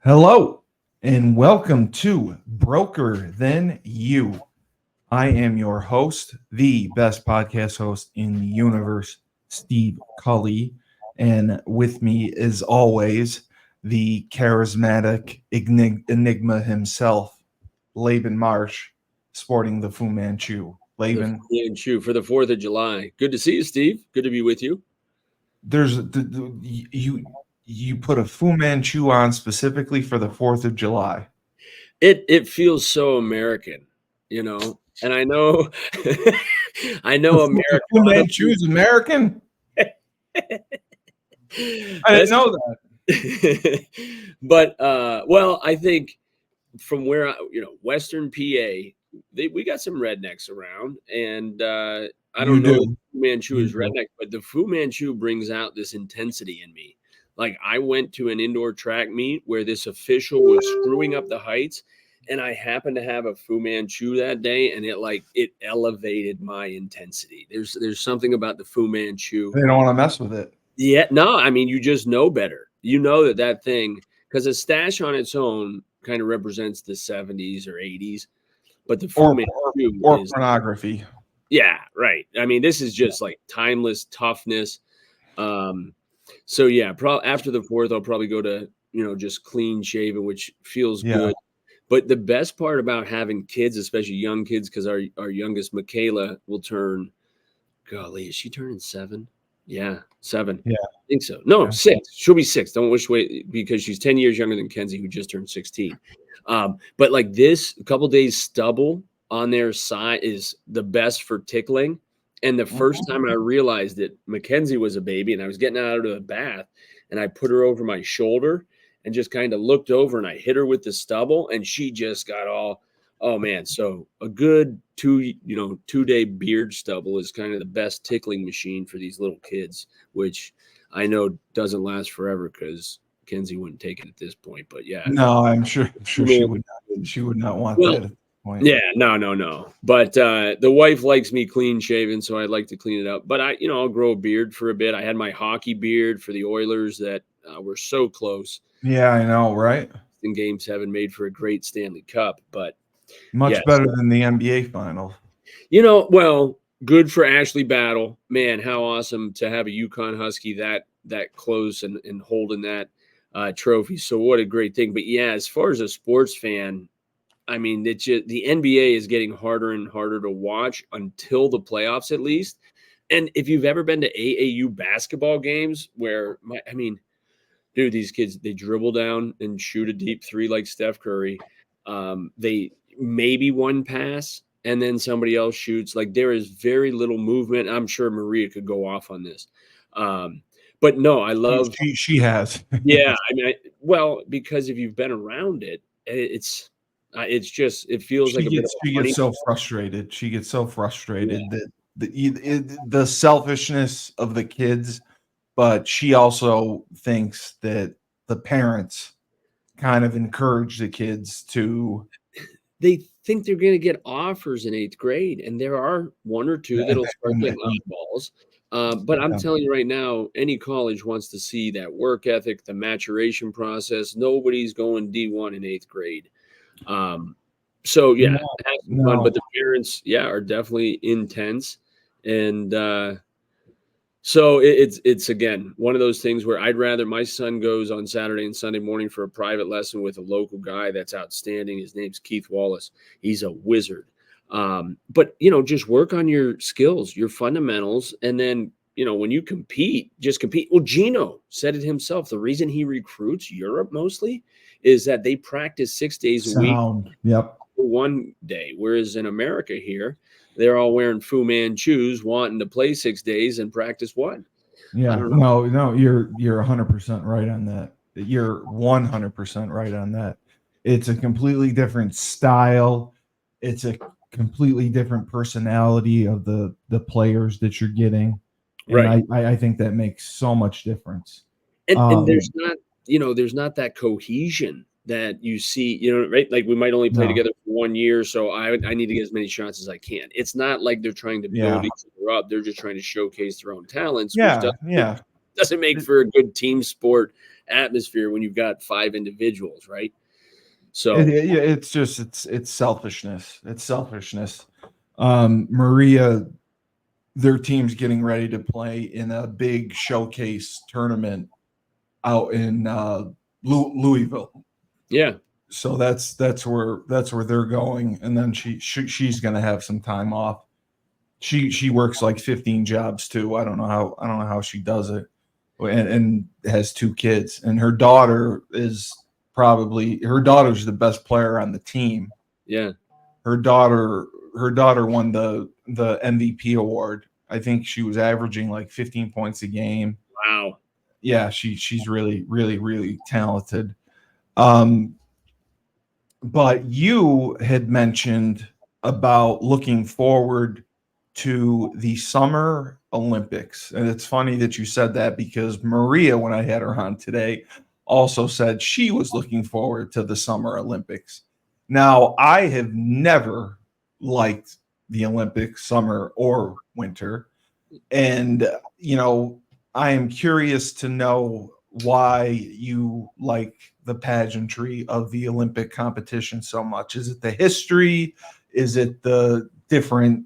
Hello and welcome to Broker Than You. I am your host, the best podcast host in the universe, Steve Cully. And with me, as always, the charismatic enigma himself, Laban Marsh, sporting the Fu Manchu. The Laban, Fu Manchu for the 4th of July. Good to see you, Steve. Good to be with you. you put a Fu Manchu on specifically for the 4th of July. It feels so American, and I know I know The Fu Americana. Manchu is American? I didn't That's know that. but well, I think from where Western PA, we got some rednecks around, and I You don't know if do. Fu Manchu You is do. redneck, but the Fu Manchu brings out this intensity in me. Like I went to an indoor track meet where this official was screwing up the heights, and I happened to have a Fu Manchu that day, and it elevated my intensity. There's something about the Fu Manchu. They don't want to mess with it. Yeah, no, I mean you just know better. You know that thing, because a stash on its own kind of represents the 70s or 80s, but the Fu Or Manchu or is, pornography. yeah, right. I mean, this is just like timeless toughness. Um, so yeah, after the 4th, I'll probably go to, just clean shaven, which feels Yeah. good. But the best part about having kids, especially young kids, because our youngest Michaela will turn, golly, is she turning 7? Yeah, 7. Yeah. I think so. No, Yeah. 6. She'll be 6. Don't wish wait, because she's 10 years younger than Kenzie, who just turned 16. But like this, a couple days stubble on their side is the best for tickling. And the first time I realized that Mackenzie was a baby and I was getting out of the bath and I put her over my shoulder and just kind of looked over and I hit her with the stubble and she just got all, oh man. So a good 2-day beard stubble is kind of the best tickling machine for these little kids, which I know doesn't last forever because Kenzie wouldn't take it at this point. But yeah. No, I'm sure she would not. She would not want Well, that at this point. yeah, no. But the wife likes me clean shaven, so I'd like to clean it up. But I'll grow a beard for a bit. I had my hockey beard for the Oilers that were so close Yeah, I know, right? in Game 7, made for a great Stanley Cup. But Much yes, better than the NBA final. well, good for Ashley Battle. Man, how awesome to have a Yukon Husky that close and holding that trophy. So what a great thing. But yeah, as far as a sports fan, I mean, the NBA is getting harder and harder to watch until the playoffs, at least. And if you've ever been to AAU basketball games where, dude, these kids, they dribble down and shoot a deep three like Steph Curry. They maybe one pass and then somebody else shoots. Like there is very little movement. I'm sure Maria could go off on this. But no, I love. She has. Yeah, I mean, because if you've been around it, it's just it feels like a bit of a She honey. gets so frustrated. She gets so frustrated that the selfishness of the kids, but she also thinks that the parents kind of encourage the kids to. They think they're going to get offers in 8th grade, and there are one or two that'll start getting oddballs. But I'm telling you right now, any college wants to see that work ethic, the maturation process. Nobody's going D1 in 8th grade. So yeah, fun, but the parents, are definitely intense. And so it's again one of those things where I'd rather my son goes on Saturday and Sunday morning for a private lesson with a local guy that's outstanding. His name's Keith Wallace. He's a wizard. But just work on your skills, your fundamentals, and then when you compete, just compete. Well, Gino said it himself. The reason he recruits Europe mostly is that they practice 6 days a week. Yep. For one day, whereas in America here, they're all wearing Fu Manchus, wanting to play 6 days and practice one. Yeah, no, you're 100% right on that. You're 100% right on that. It's a completely different style. It's a completely different personality of the players that you're getting, and Right. I think that makes so much difference. And there's not that cohesion that you see, right? Like we might only play together for 1 year, so I need to get as many shots as I can. It's not like they're trying to build each other up. They're just trying to showcase their own talents, which doesn't make for a good team sport atmosphere when you've got 5 individuals, right? So it's just it's selfishness. It's selfishness. Maria, their team's getting ready to play in a big showcase tournament out in Louisville. yeah, So that's where they're going, and then she's going to have some time off. She works like 15 jobs too. I don't know how she does it, and has 2 kids, and her daughter's the best player on the team. yeah. Her daughter won the MVP award. I think she was averaging like 15 points a game. Wow. Yeah, she's really really really talented. Um, but you had mentioned about looking forward to the Summer Olympics. And it's funny that you said that because Maria, when I had her on today, also said she was looking forward to the Summer Olympics. Now, I have never liked the Olympics, summer or winter. And, I am curious to know why you like the pageantry of the Olympic competition so much. Is it the history? Is it the different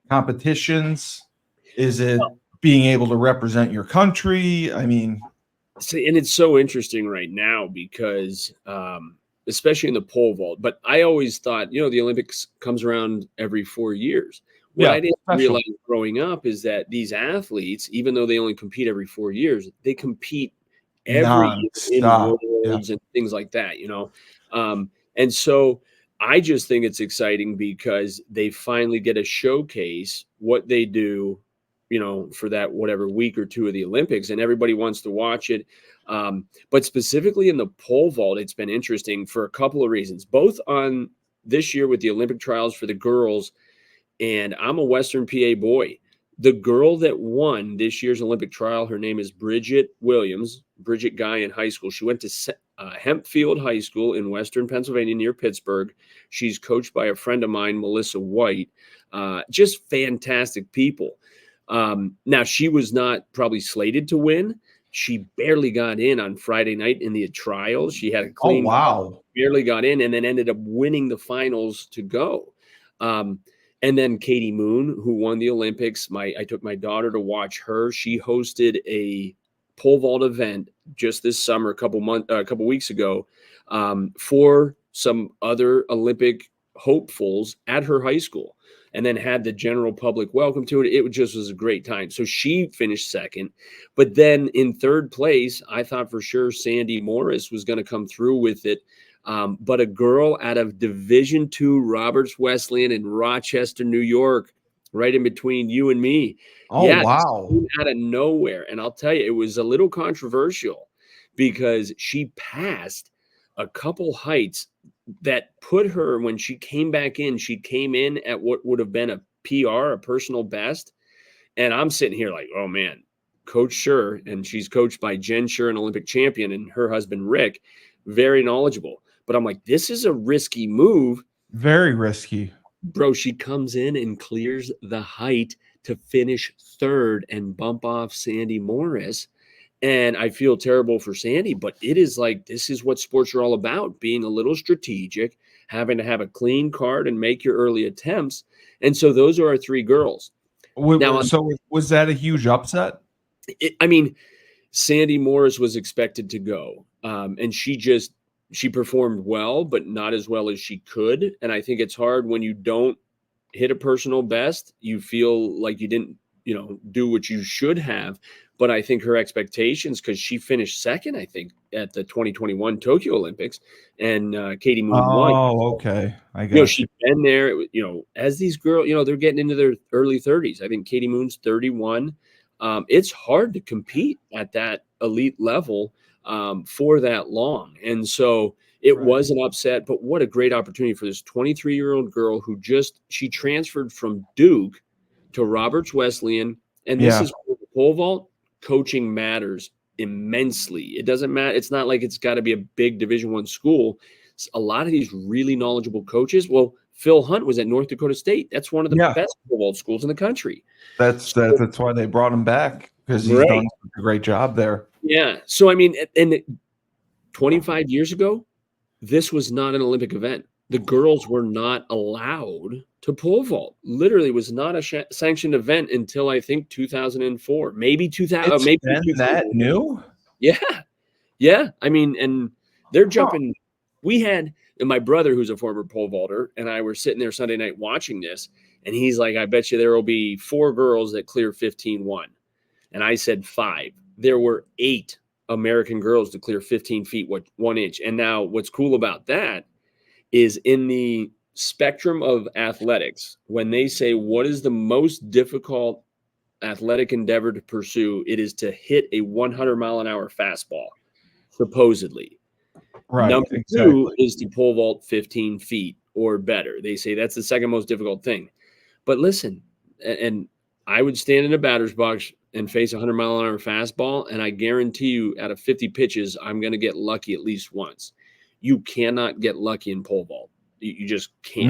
competitions? Is it being able to represent your country? I mean, And it's so interesting right now because, especially in the pole vault. But I always thought, the Olympics comes around every 4 years. What yeah, I didn't special. realize growing up is that these athletes, even though they only compete every 4 years, they compete every year in Non-stop. Yeah. worlds and things like that. And so I just think it's exciting because they finally get to showcase what they do, for that whatever week or 2 of the Olympics, and everybody wants to watch it. But specifically in the pole vault, it's been interesting for a couple of reasons, both on this year with the Olympic trials for the girls. And I'm a Western PA boy. The girl that won this year's Olympic trial, her name is Bridget Williams, Bridget Guy in high school. She went to Hempfield High School in Western Pennsylvania near Pittsburgh. She's coached by a friend of mine, Melissa White. Just fantastic people. Now, she was not probably slated to win. She barely got in on Friday night in the trials. She had a Oh, clean, wow. barely got in, and then ended up winning the finals to go. And then Katie Moon, who won the Olympics, I took my daughter to watch her. She hosted a pole vault event just this summer, a couple weeks ago, for some other Olympic hopefuls at her high school, and then had the general public welcome to it. It just was a great time. So she finished second, but then in third place, I thought for sure Sandy Morris was going to come through with it. But a girl out of Division II Roberts Wesleyan in Rochester, New York, right in between you and me. Oh, Yeah, wow. out of nowhere. And I'll tell you, it was a little controversial because she passed a couple heights that put her, when she came back in, she came in at what would have been a PR, a personal best. And I'm sitting here like, oh man, Coach Schur, and she's coached by Jen Schur, an Olympic champion, and her husband, Rick, very knowledgeable. But I'm like, this is a risky move. Very risky. Bro, she comes in and clears the height to finish third and bump off Sandy Morris. And I feel terrible for Sandy, but it is like, this is what sports are all about, being a little strategic, having to have a clean card and make your early attempts. And so those are our 3 girls. Now, So was that a huge upset? Sandy Morris was expected to go, and she performed well, but not as well as she could. And I think it's hard when you don't hit a personal best. You feel like you didn't, do what you should have. But I think her expectations, because she finished second, I think, at the 2021 Tokyo Olympics, and Katie Moon won. Oh, okay. I got you. She's been there, as these girls, they're getting into their early 30s. I think Katie Moon's 31. It's hard to compete at that elite level for that long. And so it was an upset, but what a great opportunity for this 23-year-old girl who she transferred from Duke to Roberts Wesleyan. And this is the pole vault. Coaching matters immensely. It doesn't matter. It's not like it's got to be a big Division I school. A lot of these really knowledgeable coaches. Well, Phil Hunt was at North Dakota State. That's one of the best pole vault schools in the country. That's why they brought him back, because he's done a great job there. Yeah. So, I mean, and 25 years ago, this was not an Olympic event. The girls were not allowed to pole vault. Literally was not a sanctioned event until I think 2004, maybe 2000, It's maybe been that 2000. new? Yeah. Yeah. I mean, and they're Huh. jumping. We had and my brother, who's a former pole vaulter, and I were sitting there Sunday night watching this, and he's like, I bet you there will be 4 girls that clear 15-1. And I said 5. There were 8 American girls to clear 15 feet, 1 inch. And now what's cool about that is in the spectrum of athletics, when they say what is the most difficult athletic endeavor to pursue, it is to hit a 100-mile-an-hour fastball, supposedly. Right, Number 2 exactly. is to pole vault 15 feet or better. They say that's the second most difficult thing. But listen, and I would stand in a batter's box and face a 100-mile-an-hour fastball, and I guarantee you, out of 50 pitches, I'm going to get lucky at least once. You cannot get lucky in pole vault. You just can't.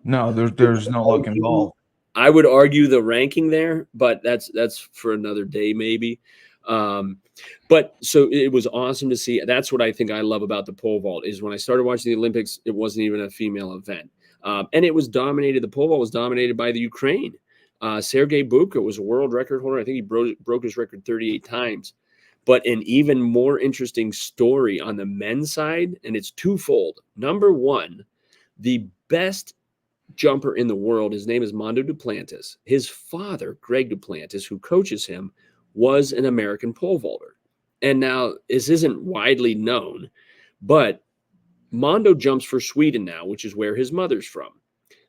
No, there's no luck involved. I would argue the ranking there, but that's for another day maybe. But so it was awesome to see. That's what I think I love about the pole vault is when I started watching the Olympics, it wasn't even a female event. And it was dominated. The pole vault was dominated by the Ukraine. Sergei Bubka was a world record holder. I think he broke his record 38 times. But an even more interesting story on the men's side, and it's twofold. Number one, the best jumper in the world, his name is Mondo Duplantis. His father, Greg Duplantis, who coaches him, was an American pole vaulter. And now this isn't widely known, but Mondo jumps for Sweden now, which is where his mother's from.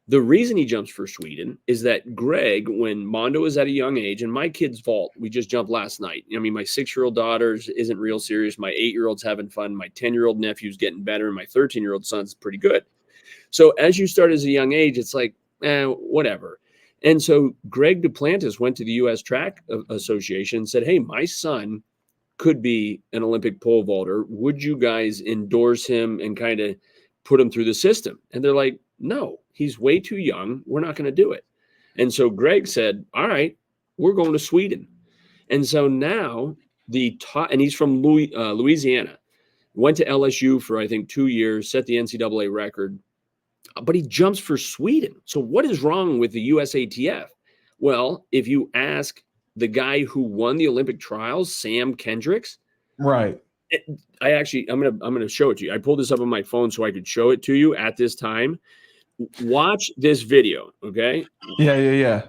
The reason he jumps for Sweden is that Greg, when Mondo is at a young age, and my kids vault, we just jumped last night. I mean, my 6-year-old daughter isn't real serious. My 8-year-old's having fun. My 10-year-old nephew's getting better. And my 13-year-old son's pretty good. So as you start as a young age, it's like, whatever. And so Greg Duplantis went to the U.S. Track Association and said, hey, my son could be an Olympic pole vaulter. Would you guys endorse him and kind of put him through the system? And they're like, no, he's way too young. We're not going to do it. And so Greg said, all right, we're going to Sweden. And so now and he's from Louisiana, went to LSU for, I think, 2 years, set the NCAA record, but he jumps for Sweden. So what is wrong with the USATF? Well, if you ask the guy who won the Olympic trials, Sam Kendricks, Right. I'm gonna show it to you. I pulled this up on my phone so I could show it to you at this time. Watch this video, okay? Yeah.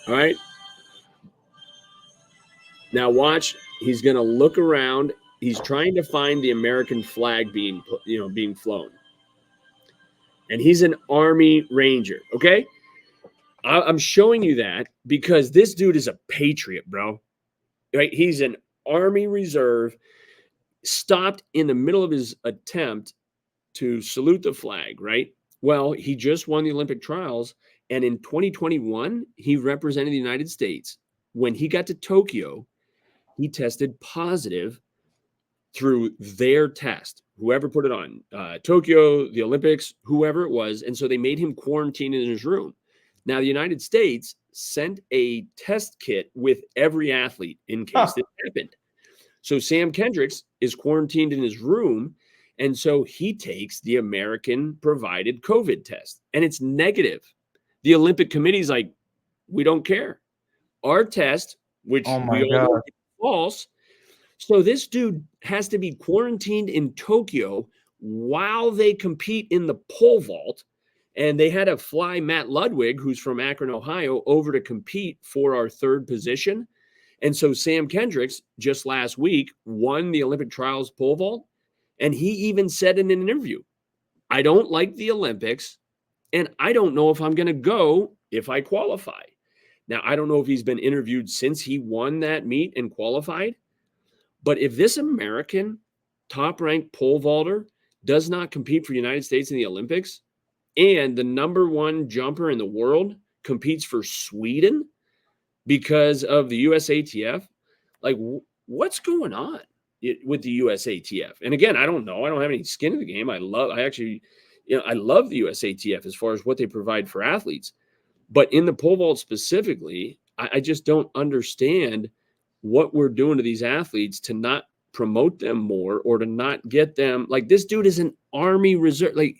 All right. Now watch. He's gonna look around. He's trying to find the American flag being flown, and he's an Army Ranger. Okay. I'm showing you that because this dude is a patriot, bro. Right? He's an Army Reserve, stopped in the middle of his attempt to salute the flag, right? Well, he just won the Olympic trials, and in 2021, he represented the United States. When he got to Tokyo, he tested positive through their test, whoever put it on, Tokyo, the Olympics, whoever it was. And so they made him quarantine in his room. Now, the United States sent a test kit with every athlete in case this happened. So Sam Kendricks is quarantined in his room. And so he takes the American provided COVID test, and it's negative. The Olympic Committee's like, we don't care. Our test, which Oh we my all know God. is false. So this dude has to be quarantined in Tokyo while they compete in the pole vault. And they had to fly Matt Ludwig, who's from Akron, Ohio, over to compete for our 3rd position. And so Sam Kendricks just last week won the Olympic trials pole vault. And he even said in an interview, I don't like the Olympics, and I don't know if I'm going to go if I qualify. Now, I don't know if he's been interviewed since he won that meet and qualified, but if this American top-ranked pole vaulter does not compete for the United States in the Olympics, and the number 1 jumper in the world competes for Sweden because of the USATF, like what's going on with the USATF? And again, I don't know. I don't have any skin in the game. I love the USATF as far as what they provide for athletes. But in the pole vault specifically, I just don't understand what we're doing to these athletes to not promote them more or to not get them. Like, this dude is an Army Reserve. Like,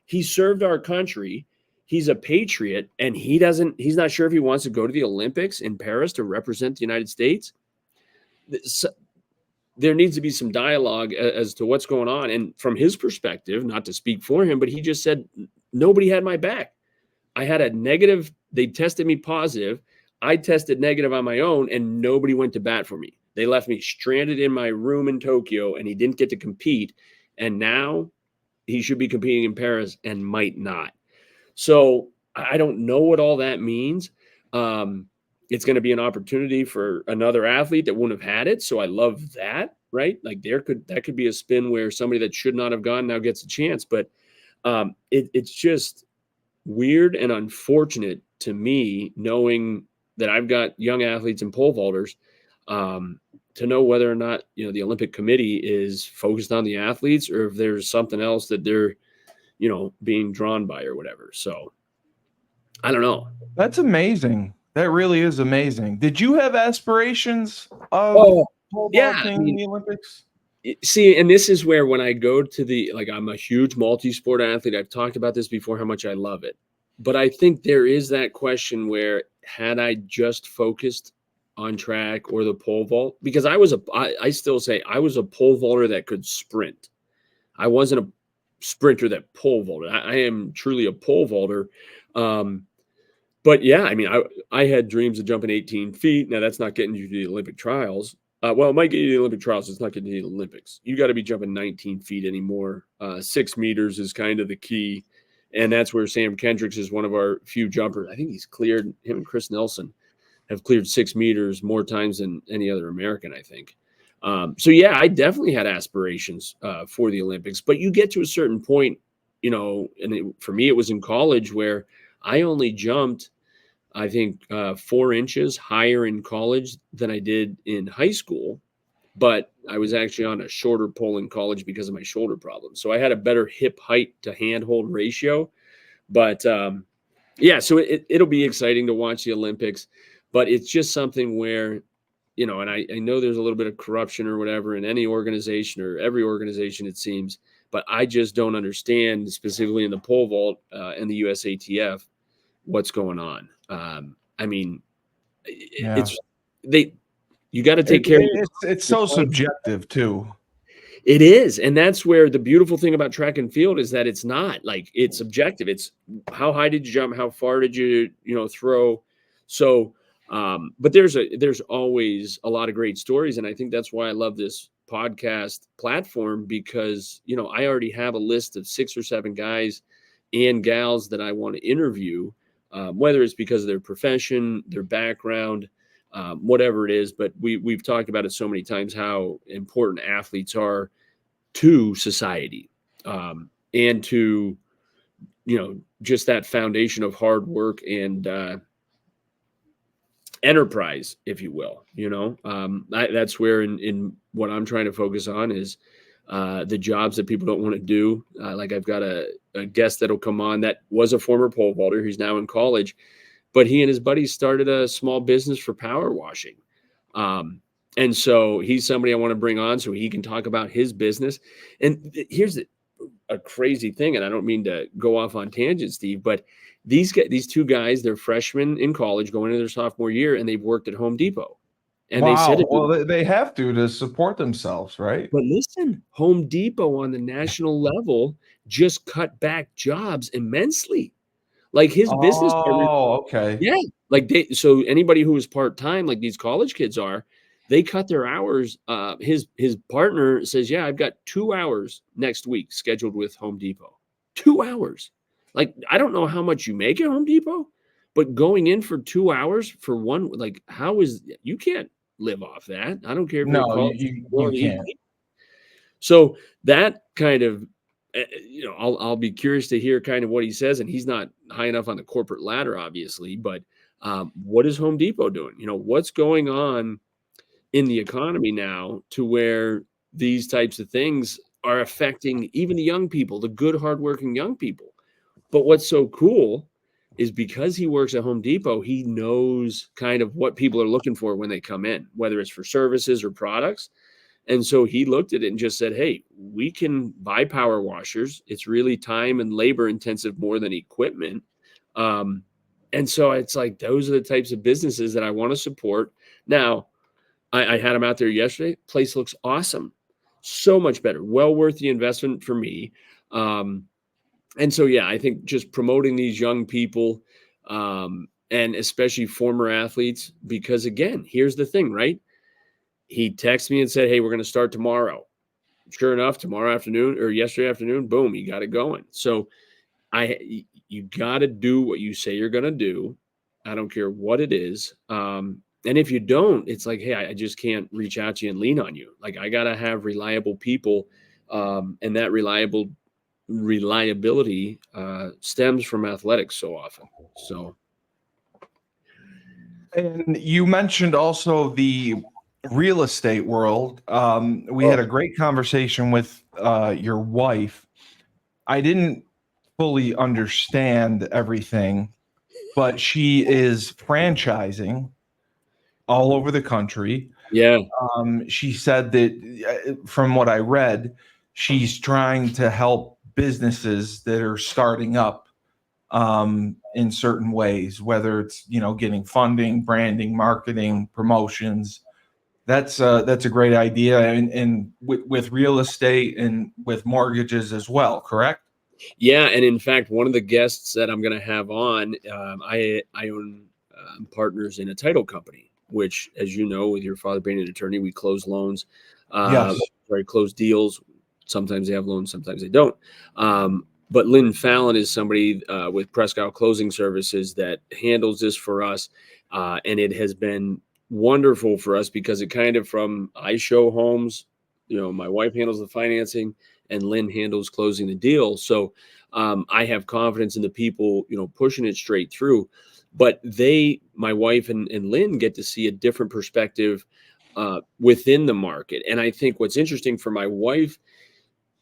he served our country. He's a patriot, and he's not sure if he wants to go to the Olympics in Paris to represent the United States. There needs to be some dialogue as to what's going on. And from his perspective, not to speak for him, but he just said, nobody had my back. I had a negative. They tested me positive. I tested negative on my own, and nobody went to bat for me. They left me stranded in my room in Tokyo, and he didn't get to compete. And now he should be competing in Paris and might not. So I don't know what all that means. It's going to be an opportunity for another athlete that wouldn't have had it. So I love that, right? Like, that could be a spin where somebody that should not have gone now gets a chance. But it's just weird and unfortunate to me, knowing that I've got young athletes and pole vaulters, to know whether or not, the Olympic Committee is focused on the athletes or if there's something else that they're, being drawn by or whatever. So I don't know. That's amazing. That really is amazing. Did you have aspirations of pole vaulting in the Olympics? See, and this is where when I go to I'm a huge multi-sport athlete. I've talked about this before, how much I love it. But I think there is that question where, had I just focused on track or the pole vault, because I still say I was a pole vaulter that could sprint. I wasn't a sprinter that pole vaulted. I am truly a pole vaulter. But yeah, I mean, I had dreams of jumping 18 feet. Now, that's not getting you to the Olympic trials. Well, it might get you to the Olympic trials. It's not getting you to the Olympics. You got to be jumping 19 feet anymore. 6 meters is kind of the key. And that's where Sam Kendricks is one of our few jumpers. I think he's cleared, him and Chris Nelson have cleared 6 meters more times than any other American, I think. So yeah, I definitely had aspirations for the Olympics, but you get to a certain point, and for me, it was in college where I only jumped, I think, 4 inches higher in college than I did in high school, but I was actually on a shorter pole in college because of my shoulder problem. So I had a better hip height to handhold ratio. But yeah, so it'll be exciting to watch the Olympics, but it's just something where, and I know there's a little bit of corruption or whatever in any organization or every organization, it seems, but I just don't understand, specifically in the pole vault and the USATF, what's going on. I mean, you got to take care of it's so subjective too. It is. And that's where the beautiful thing about track and field is that it's not like it's subjective. It's how high did you jump? How far did you, throw? So, but there's always a lot of great stories. And I think that's why I love this podcast platform, because, I already have a list of 6 or 7 guys and gals that I want to interview, whether it's because of their profession, their background, whatever it is. But we've talked about it so many times, how important athletes are to society, and to, just that foundation of hard work and enterprise, if you will. That's where in what I'm trying to focus on is the jobs that people don't want to do. Like, I've got a guest that'll come on that was a former pole vaulter. He's now in college, but he and his buddies started a small business for power washing. And so he's somebody I want to bring on so he can talk about his business. And here's a crazy thing, and I don't mean to go off on tangents, Steve, but these 2 guys, they're freshmen in college going into their sophomore year, and they've worked at Home Depot. And wow. They said, well, they have to support themselves, right? But listen, Home Depot on the national level just cut back jobs immensely. Like, his business partner. Oh, okay. Yeah. Like, so anybody who is part-time, like these college kids are, they cut their hours. His partner says, yeah, I've got 2 hours next week scheduled with Home Depot. 2 hours. Like, I don't know how much you make at Home Depot, but going in for 2 hours for one, like, you can't live off that. I don't care if you're college. You can't. So that kind of, I'll be curious to hear kind of what he says. And he's not high enough on the corporate ladder, obviously, but what is Home Depot doing? What's going on in the economy now to where these types of things are affecting even the young people, the good, hardworking young people. But what's so cool is because he works at Home Depot, he knows kind of what people are looking for when they come in, whether it's for services or products. And so he looked at it and just said, hey, we can buy power washers. It's really time and labor intensive more than equipment. Um, and so it's like, those are the types of businesses that I want to support. Now, I had him out there yesterday. Place looks awesome. So much better. Well worth the investment for me. And so, yeah, I think just promoting these young people, and especially former athletes, because again, here's the thing, right? He texted me and said, hey, we're going to start tomorrow. Sure enough, tomorrow afternoon or yesterday afternoon, boom, he got it going. So you got to do what you say you're going to do. I don't care what it is. And if you don't, it's like, hey, I just can't reach out to you and lean on you. Like, I got to have reliable people. And that reliability stems from athletics so often. So, And you mentioned also the real estate world. We had a great conversation with your wife. I didn't fully understand everything, but she is franchising all over the country. yeah, She said that, from what I read, she's trying to help businesses that are starting up in certain ways, whether it's getting funding, branding, marketing, promotions. That's a great idea, and with real estate and with mortgages as well. Correct? yeah. And in fact, one of the guests that I'm going to have on, I own partners in a title company, which, as you know, with your father being an attorney, we close loans, Yes. close deals. Sometimes they have loans, sometimes they don't. But Lynn Fallon is somebody with Prescott Closing Services that handles this for us. And it has been wonderful for us because it kind of, from I show homes, my wife handles the financing and Lynn handles closing the deal. So I have confidence in the people, pushing it straight through. But my wife and Lynn, get to see a different perspective within the market. And I think what's interesting for my wife,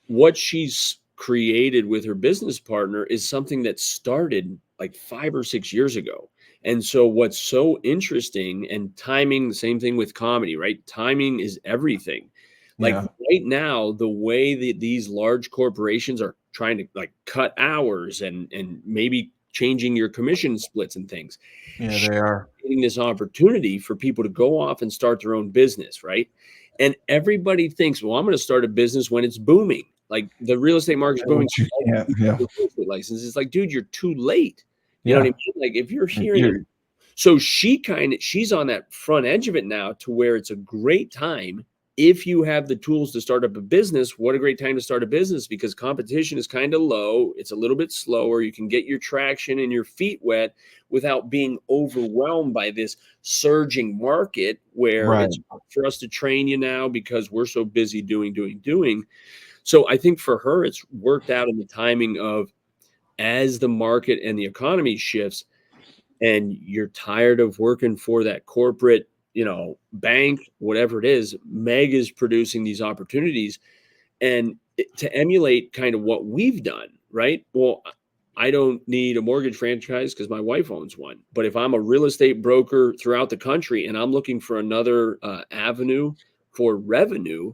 what she's created with her business partner is something that started like 5 or 6 years ago. And so what's so interesting, and timing, the same thing with comedy, right? Timing is everything. Like Yeah. right now, the way that these large corporations are trying to like cut hours and maybe changing your commission splits and things, Yeah, they are. creating this opportunity for people to go off and start their own business, right? And everybody thinks, well, I'm going to start a business when it's booming. Like the real estate market's booming. Which you can't. Yeah. Real estate license. It's like, dude, you're too late. You know what Yeah. I mean? Like if you're hearing it. You're, So she's on that front edge of it now, to where it's a great time. If you have the tools to start up a business, what a great time to start a business, because competition is kind of low. It's a little bit slower. You can get your traction and your feet wet without being overwhelmed by this surging market where right. it's hard for us to train you now because we're so busy doing. So I think for her, it's worked out in the timing of, as the market and the economy shifts and you're tired of working for that corporate, bank, whatever it is, Meg is producing these opportunities, and to emulate kind of what we've done, right? Well, I don't need a mortgage franchise because my wife owns one. But if I'm a real estate broker throughout the country and I'm looking for another avenue for revenue,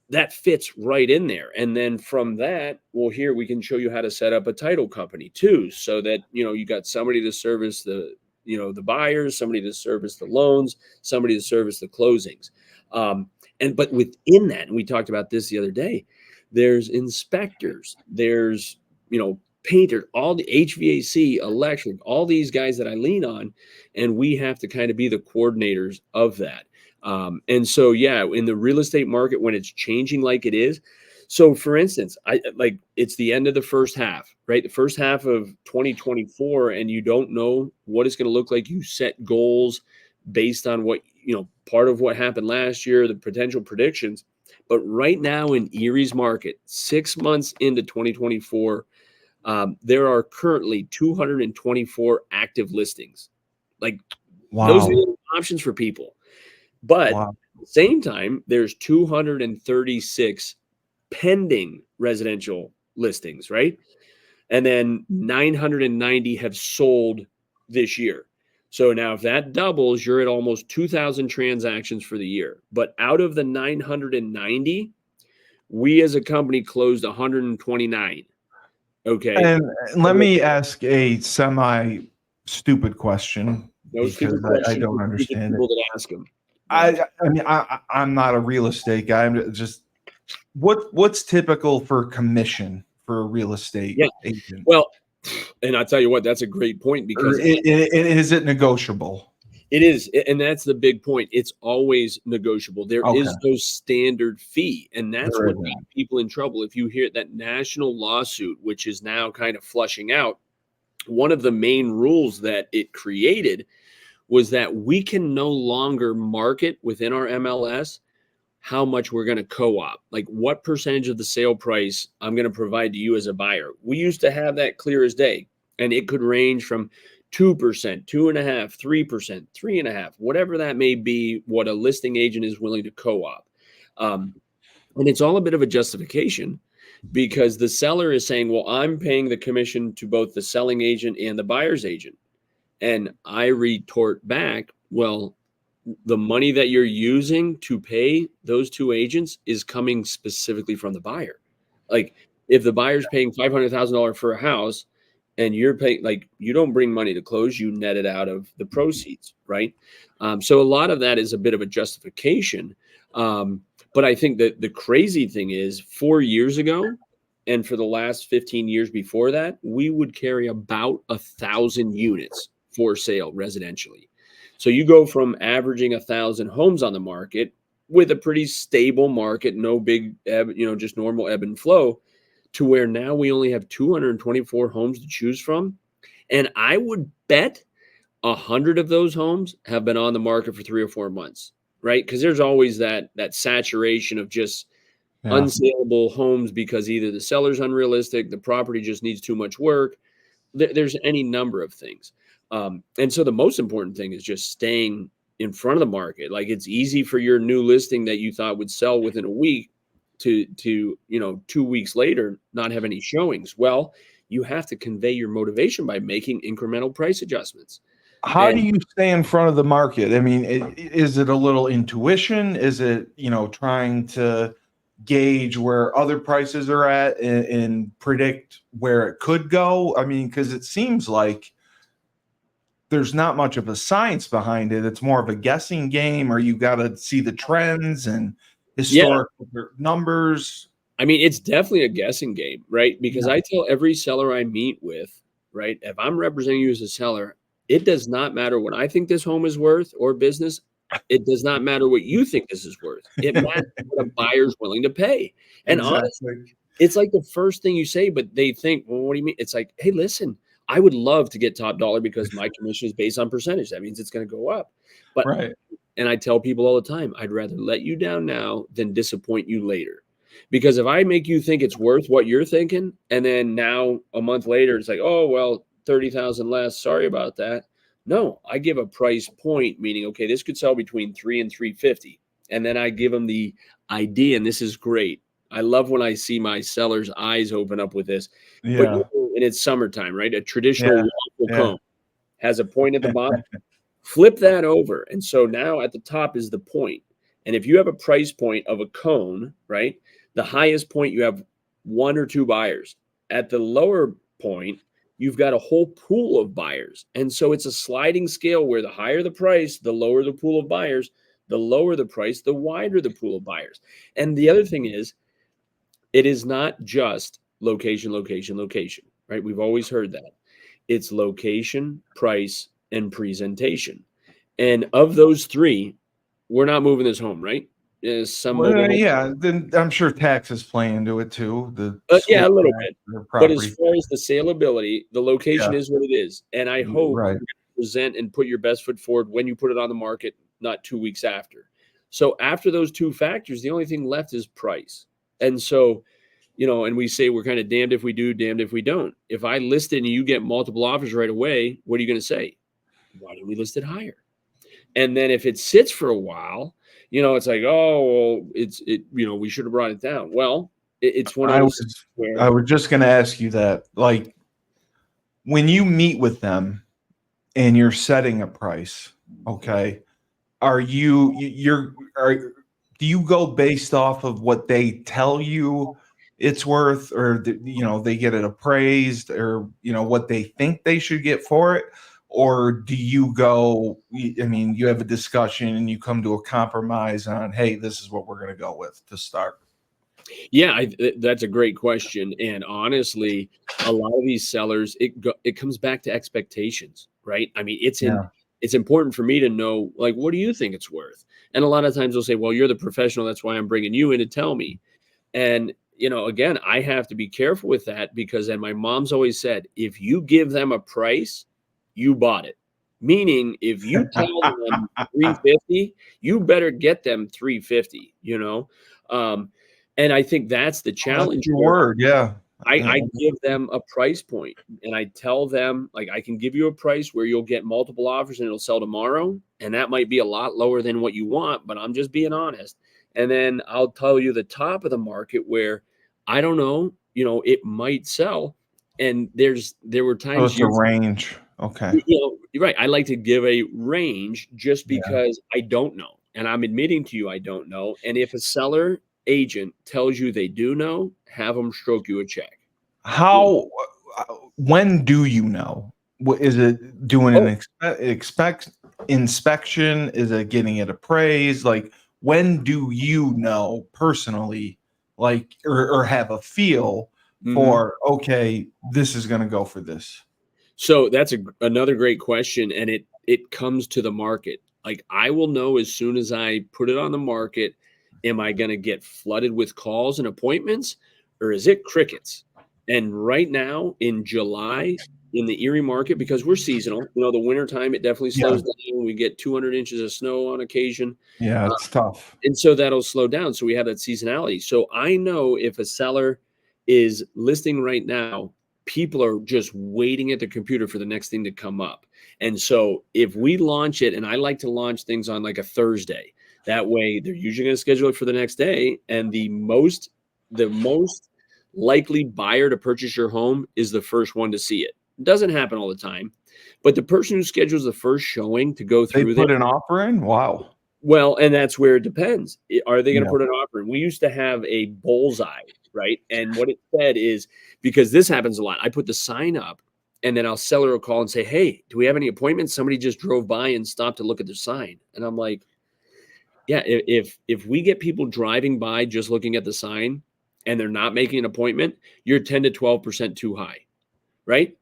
that fits right in there. And then from that, well, here we can show you how to set up a title company too, so that, you got somebody to service the buyers, somebody to service the loans, somebody to service the closings. But within that, and we talked about this the other day, there's inspectors, there's, painter, all the HVAC, electric, all these guys that I lean on, and we have to kind of be the coordinators of that. And so, yeah, in the real estate market, when it's changing like it is, so for instance, it's the end of the first half, right? The first half of 2024, and you don't know what it's going to look like. You set goals based on what, part of what happened last year, the potential predictions. But right now in Erie's market, 6 months into 2024, there are currently 224 active listings. Like those are Wow. the options for people. But Wow. at the same time, there's 236 pending residential listings, right? And then 990 have sold this year. So now if that doubles, you're at almost 2,000 transactions for the year. But out of the 990, we as a company closed 129. Okay. And let me ask a semi stupid question No because stupid I questions don't for stupid understand it. people that ask them. I'm not a real estate guy. I'm just what's typical for commission for a real estate Yeah. agent? Well, and I'll tell you what, that's a great point Or because is it negotiable? it is. And that's the big point. It's always negotiable. There Okay, is no standard fee. And that's there what got isn't. people in trouble. If you hear that national lawsuit, which is now kind of flushing out, one of the main rules that it created was that we can no longer market within our MLS how much we're going to co-op, like what percentage of the sale price I'm going to provide to you as a buyer. We used to have that clear as day, and it could range from 2%, 2.5%, 3%, 3.5%, whatever that may be, what a listing agent is willing to co-op. And it's all a bit of a justification because the seller is saying, well, I'm paying the commission to both the selling agent and the buyer's agent. And I retort back, well, the money that you're using to pay those two agents is coming specifically from the buyer. Like if the buyer's paying $500,000 for a house and you're paying, like you don't bring money to close, you net it out of the proceeds, right? So a lot of that is a bit of a justification. But I think that the crazy thing is 4 years ago, and for the last 15 years before that, we would carry about 1,000 units for sale residentially. So you go from averaging 1,000 homes on the market with a pretty stable market, no big ebb, just normal ebb and flow, to where now we only have 224 homes to choose from. And I would bet 100 of those homes have been on the market for 3 or 4 months, right? Because there's always that saturation of just Yeah. unsaleable homes because either the seller's unrealistic, the property just needs too much work. There's any number of things. And so the most important thing is just staying in front of the market. Like it's easy for your new listing that you thought would sell within a week to 2 weeks later not have any showings. Well, you have to convey your motivation by making incremental price adjustments. How do And you stay in front of the market? I mean, is it a little intuition? Is it, trying to gauge where other prices are at and predict where it could go? I mean, because it seems like there's not much of a science behind it. It's more of a guessing game, or you got to see the trends and yeah, historical numbers. I mean, it's definitely a guessing game, right? Because Yeah. I tell every seller I meet with, right, if I'm representing you as a seller, it does not matter what I think this home is worth or business. It does not matter what you think this is worth. It matters what a buyer's willing to pay. And honestly, Exactly. it's like the first thing you say, but they think, well, what do you mean? It's like, hey, listen, I would love to get top dollar because my commission is based on percentage. That means it's going to go up. But, Right. and I tell people all the time, I'd rather let you down now than disappoint you later. Because if I make you think it's worth what you're thinking, and then now a month later, it's like, oh, well, 30,000 less. Sorry about that. No, I give a price point, meaning, okay, this could sell between 3 and 350. And then I give them the idea, and this is great. I love when I see my seller's eyes open up with this. But Yeah. and it's summertime, right? A traditional Yeah. waffle Yeah. cone has a point at the bottom. Flip that over. And so now at the top is the point. And if you have a price point of a cone, right? The highest point you have one or two buyers. At the lower point, you've got a whole pool of buyers. And so it's a sliding scale where the higher the price, the lower the pool of buyers, the lower the price, the wider the pool of buyers. And the other thing is, it is not just location, location, location, right? We've always heard that. It's location, price, and presentation. And of those three, we're not moving this home, right? Some mobile Well, home. yeah, then I'm sure taxes play into it too. The Yeah, school a little tax, bit. the But as property. far as the saleability, the location Yeah, is what it is. And I hope right. you're going to present and put your best foot forward when you put it on the market, not 2 weeks after. So after those two factors, the only thing left is price. And so, and we say we're kind of damned if we do, damned if we don't. If I list it and you get multiple offers right away, what are you going to say? Why didn't we list it higher? And then if it sits for a while, it's like, oh, well, we should have brought it down. Well, it's one of I those was where I was just gonna ask you that. Like, when you meet with them and you're setting a price, okay, are do you go based off of what they tell you it's worth, or they get it appraised, or what they think they should get for it? Or do you go, I mean, you have a discussion and you come to a compromise on, hey, this is what we're going to go with to start? Yeah, that's a great question, and honestly, a lot of these sellers, it comes back to expectations, right? I mean, Yeah. it's important for me to know, like, what do you think it's worth? And a lot of times they'll say, "Well, you're the professional, that's why I'm bringing you in to tell me." And, again, I have to be careful with that because and my mom's always said, "If you give them a price, you bought it." Meaning, if you tell them 350, you better get them 350, you know? Um, and I think that's the Oh, that's challenge your where word. Yeah. I give them a price point, and I tell them, like, "I can give you a price where you'll get multiple offers and it'll sell tomorrow, and that might be a lot lower than what you want, but I'm just being honest. And then I'll tell you the top of the market where I don't know, it might sell." And there were So times it's a years range. Okay. you're right. I like to give a range just Yeah. because I don't know, and I'm admitting to you I don't know. And if a seller agent tells you they do know, have them stroke you a check. How, when do you know? What is it, doing an Oh, expect inspection? Is it getting it appraised? Like, when do you know personally, like, or have a feel mhm. for, okay, this is going to go for this? So that's another great question, and it comes to the market. Like, I will know as soon as I put it on the market, am I going to get flooded with calls and appointments, or is it crickets? And right now in July in the Erie market, because we're seasonal, the wintertime, it definitely Yeah. slows down. We get 200 inches of snow on occasion. Yeah. It's tough. And so that'll slow down. So we have that seasonality. So I know if a seller is listing right now, people are just waiting at the computer for the next thing to come up. And so if we launch it, and I like to launch things on like a Thursday, that way they're usually going to schedule it for the next day. And the most likely buyer to purchase your home is the first one to see it. It doesn't happen all the time, but the person who schedules the first showing to go They through there. put an offer in. Wow. Well, and that's where it depends. Are they gonna Yeah. put an offer in? We used to have a bullseye, right? And what it said is because this happens a lot, I put the sign up, and then I'll seller will call and say, "Hey, do we have any appointments? Somebody just drove by and stopped to look at the sign." And I'm like, "Yeah, if we get people driving by just looking at the sign and they're not making an appointment, you're 10 to 12% too high." Right?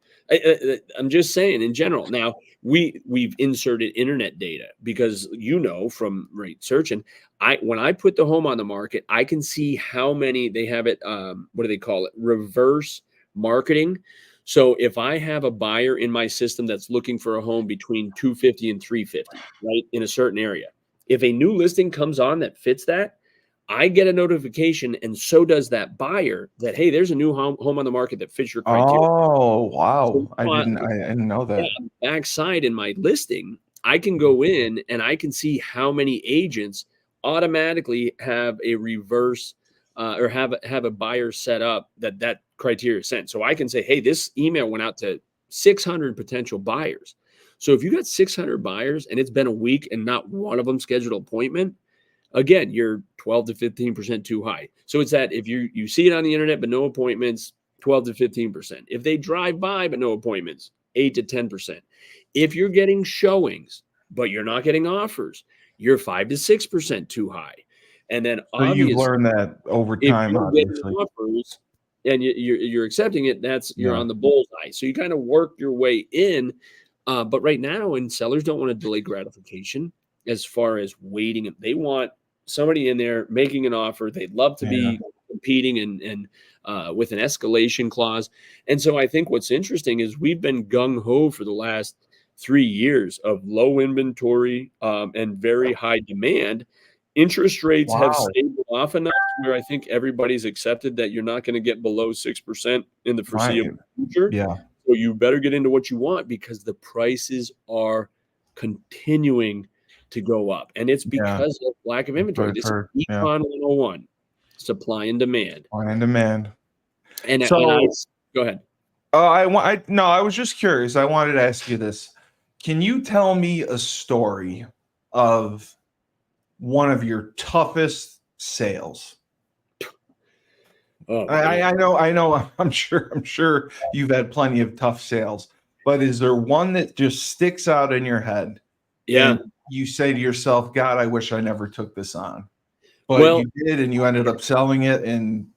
I'm just saying in general. Now we've inserted internet data because from searching. I when I put the home on the market, I can see how many they have it. What do they call it? Reverse marketing. So if I have a buyer in my system that's looking for a home between 250 and 350, right, in a certain area, if a new listing comes on that fits that, I get a notification, and so does that buyer that, hey, there's a new home on the market that fits your criteria. Oh, So wow. I didn't know yeah, that. on the backside in my listing, I can go in and I can see how many agents automatically have a reverse or have a buyer set up that criteria is sent. So I can say, hey, this email went out to 600 potential buyers. So if you got 600 buyers and it's been a week and not one of them scheduled an appointment, again, you're 12 to 15% too high. So it's that if you see it on the internet but no appointments, 12 to 15%. If they drive by but no appointments, 8 to 10%. If you're getting showings but you're not getting offers, you're 5 to 6% too high. And then So you've obviously, learned that over if time, you're getting obviously. offers and you're accepting it, you're Yeah. on the bullseye. So you kind of work your way in. But right now, and sellers don't want to delay gratification as far as waiting. They want somebody in there making an offer. They'd love to Yeah. be competing and with an escalation clause. And so I think what's interesting is we've been gung ho for the last 3 years of low inventory and very high demand. Interest rates have Wow. stabilized off enough where I think everybody's accepted that you're not going to get below 6% in the Right. foreseeable future. Yeah. So you better get into what you want because the prices are continuing to go up. And it's Yeah. because of lack of That's what inventory. I've This is heard. Yeah. Econ 101, supply and demand. Supply and demand. And So go ahead. I was just curious. I wanted to ask you this. Can you tell me a story of one of your toughest sales? Oh, I man. know. I'm sure you've had plenty of tough sales, but is there one that just sticks out in your head Yeah. and you say to yourself, God, I wish I never took this on, but Well, you did and you ended up selling it? And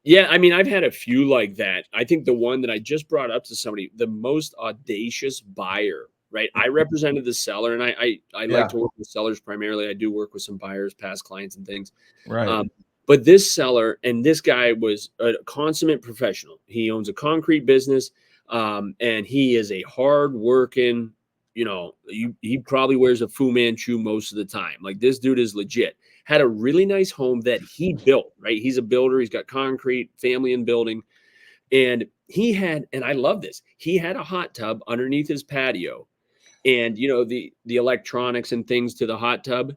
yeah, I mean, I've had a few like that. I think the one that I just brought up to somebody, the most audacious buyer, right? I represented the seller, and I like yeah, to work with sellers primarily. I do work with some buyers, past clients, and things. right. Um, but this seller and this guy was a consummate professional. He owns a concrete business, and he is a hard working. He probably wears a Fu Manchu most of the time. Like, this dude is legit. Had a really nice home that he built, right? He's a builder. He's got concrete, family in building. And and I love this. He had a hot tub underneath his patio, and the electronics and things to the hot tub.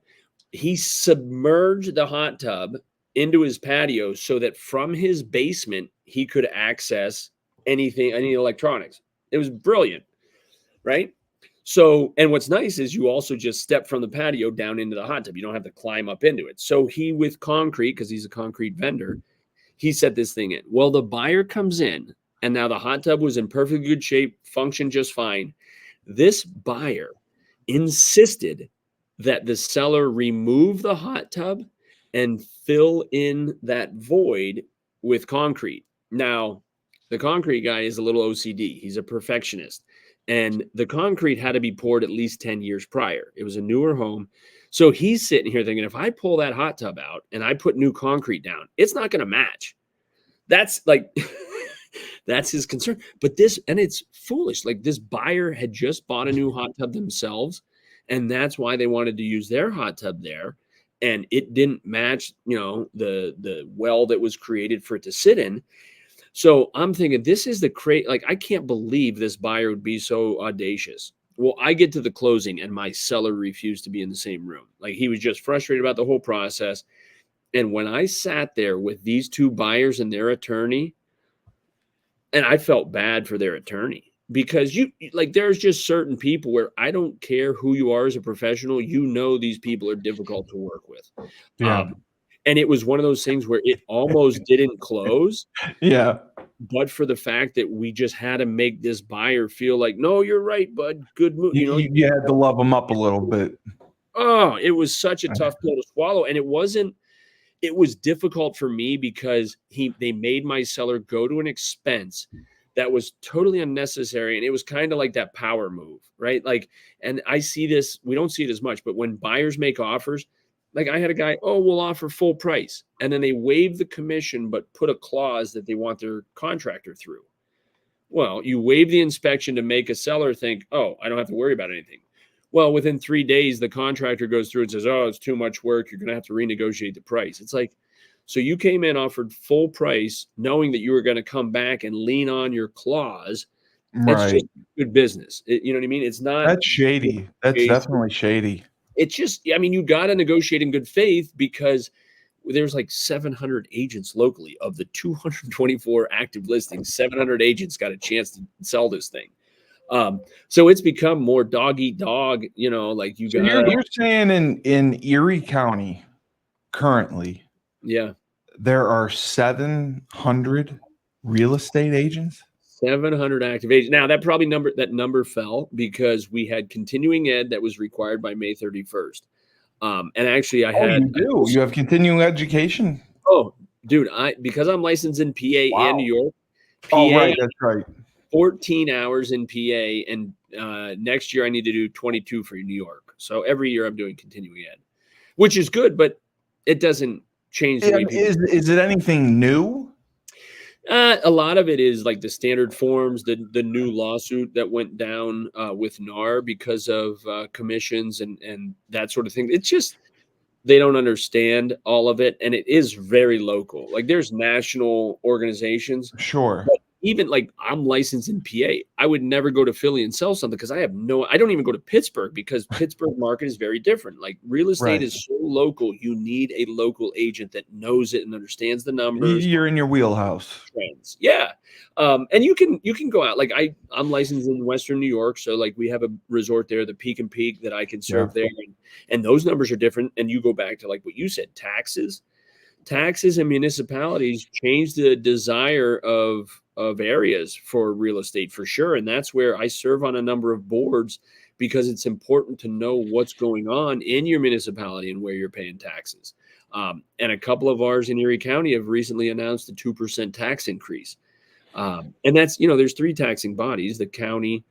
He submerged the hot tub into his patio so that from his basement he could access any electronics. It was brilliant, right? So, and what's nice is you also just step from the patio down into the hot tub. You don't have to climb up into it. So he, with concrete, because he's a concrete vendor, he set this thing in. Well, the buyer comes in, and now the hot tub was in perfectly good shape, functioned just fine. This buyer insisted that the seller remove the hot tub and fill in that void with concrete. Now, the concrete guy is a little OCD. He's a perfectionist. And the concrete had to be poured at least 10 years prior. It was a newer home. So he's sitting here thinking, if I pull that hot tub out and I put new concrete down, it's not going to match. That's like, that's his concern. But it's foolish. Like, this buyer had just bought a new hot tub themselves, and that's why they wanted to use their hot tub there. And it didn't match, the well that was created for it to sit in. So I'm thinking, this is like, I can't believe this buyer would be so audacious. Well, I get to the closing and my seller refused to be in the same room. Like, he was just frustrated about the whole process. And when I sat there with these two buyers and their attorney, and I felt bad for their attorney, because there's just certain people where I don't care who you are as a professional, these people are difficult to work with. Yeah. Um, and it was one of those things where it almost didn't close, Yeah. but for the fact that we just had to make this buyer feel like, no, you're right, bud. Good move. You had to love them up a little bit. Oh, it was such a tough pill to swallow. And it was difficult for me because they made my seller go to an expense that was totally unnecessary. And it was kind of like that power move, right? Like, and I see this, we don't see it as much, but when buyers make offers, like, I had a guy, oh, we'll offer full price. And then they waive the commission, but put a clause that they want their contractor through. Well, you waive the inspection to make a seller think, oh, I don't have to worry about anything. Well, within 3 days, the contractor goes through and says, oh, it's too much work. You're going to have to renegotiate the price. It's like, so you came in, offered full price, knowing that you were going to come back and lean on your clause. It's Right. just good business. You know what I mean? It's not. That's shady. That's definitely shady. It's just, I mean, you got to negotiate in good faith, because there's like 700 agents locally. Of the 224 active listings, 700 agents got a chance to sell this thing. So it's become more dog eat dog, like, you So got. you're saying in Erie County currently Yeah. there are 700 real estate agents? 700 active agents. Now, that number fell because we had continuing ed that was required by May 31st. And actually Oh, you do. You have continuing education? oh, dude, because I'm licensed in PA and New York. Oh, PA, right. That's right. 14 hours in PA, and next year I need to do 22 for New York. So every year I'm doing continuing ed, which is good, but it doesn't change the way people. Is it anything new? A lot of it is like the standard forms, the new lawsuit that went down with NAR because of commissions and that sort of thing. It's just, they don't understand all of it, and it is very local. Like, there's national organizations, Sure. but even like I'm licensed in PA. I would never go to Philly and sell something because I don't even go to Pittsburgh because Pittsburgh market is very different. Like real estate Right. is so local. You need a local agent that knows it and understands the numbers, You're in your wheelhouse. trends. Yeah. And you can go out. Like I'm licensed in Western New York. So like we have a resort there, the Peak and Peak, that I can serve there. And those numbers are different. And you go back to like what you said, taxes and municipalities change the desire of areas for real estate for sure. And that's where I serve on a number of boards because it's important to know what's going on in your municipality and where you're paying taxes. And a couple of ours in Erie County have recently announced a 2% tax increase. And that's, there's three taxing bodies: the county,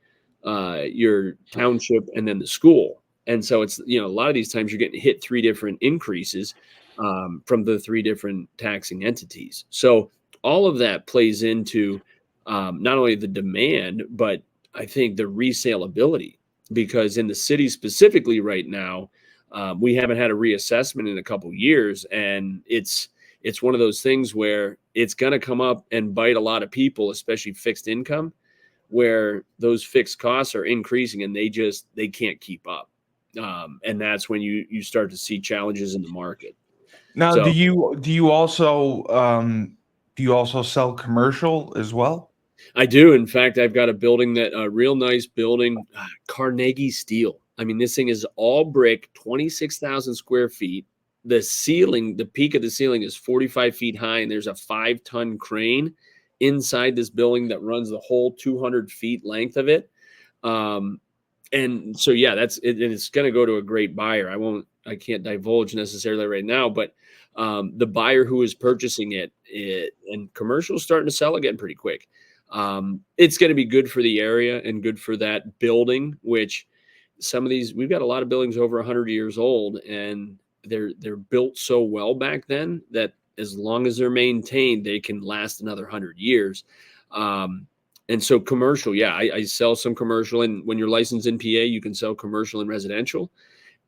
your township, and then the school. And so it's, a lot of these times you're getting hit three different increases from the three different taxing entities. So all of that plays into not only the demand, but I think the resaleability, because in the city specifically right now, we haven't had a reassessment in a couple of years. And it's one of those things where it's going to come up and bite a lot of people, especially fixed income, where those fixed costs are increasing and they can't keep up. And that's when you start to see challenges in the market. Now, So do you also sell commercial as well? I do. In fact, I've got a building a real nice building, Carnegie Steel. I mean, this thing is all brick, 26,000 square feet. The ceiling, the peak of the ceiling is 45 feet high, and there's a 5-ton crane inside this building that runs the whole 200 feet length of it. And so, yeah, that's it. And it's going to go to a great buyer. I can't divulge necessarily right now, but the buyer who is purchasing it and commercial is starting to sell again pretty quick. It's going to be good for the area and good for that building, which some of these, we've got a lot of buildings over 100 years old, and they're built so well back then that as long as they're maintained, they can last another 100 years. And so commercial, yeah, I sell some commercial, and when you're licensed in PA, you can sell commercial and residential.